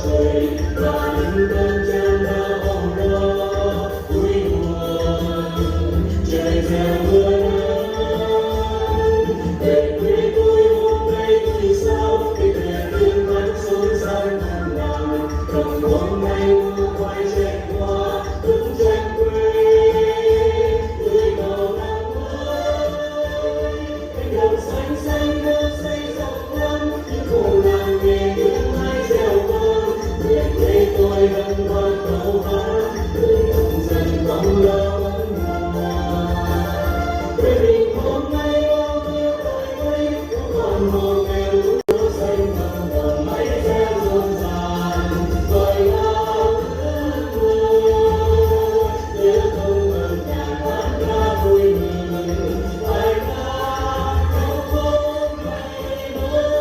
trời và những cơn chan đã ôm đó cuối buồn trời gieo mưa nắng về quê tôi hôm nay tôi sao để về tiếng mắt xôn xao ngàn ngào đồng hôm nay mưa quay chạy qua bức tranh quê tươi màu nắng mới cánh đồng xanh xanh nước xanh rộng lắm những cụ làng nghề những mái reo vang về quê tôi hân hoan câu hát người nông dân không lo lắng quê mình hôm nay bao nhiêu đổi thay không còn hồ nghèo lúa xanh đồng đồng mái reo rộn ràng gọi lao ước mơ nhớ không ngừng nhà hát ca vui mừng bài ca theo hôm nay mới.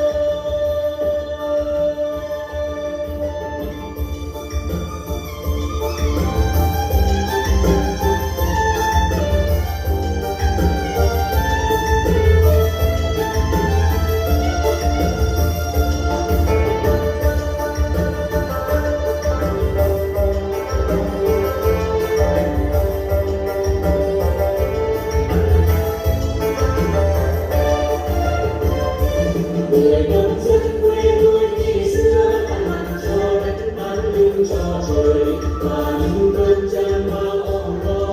Người nông dân quê tôi khi xưa ăn mặn cho đất bán lưng cho trời và những cơn chan bao ôm lo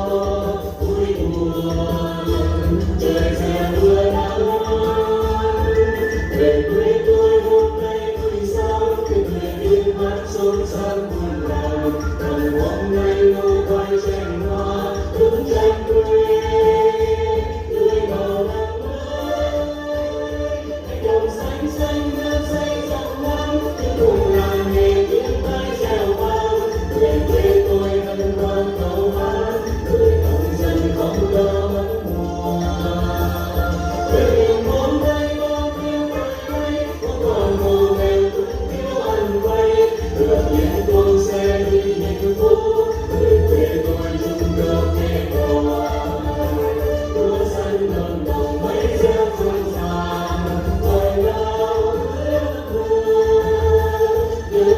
vui buồn trời gieo mưa nắng về quê tôi hôm nay vui sao về tiếng hát xôn xao buồn lòng đồng hôm nay ngô quay tranh hoa bức tranh quê tươi màu nắng mới cánh đồng xanh xanh nước xanh rộng lắm những cùng làng nghề tiếng mái reo vang về quê tôi hân hoan câu hát người nông dân không lo mất mùa quê mình hôm nay bao nhiêu đổi thay không còn hồ nghèo túng thiếu ăn vay được những con xe đi những phố người quê tôi chung đỡ kề cò lúa xanh đồng đồng mây reo rộn ràng gọi lao ước mơ nhớ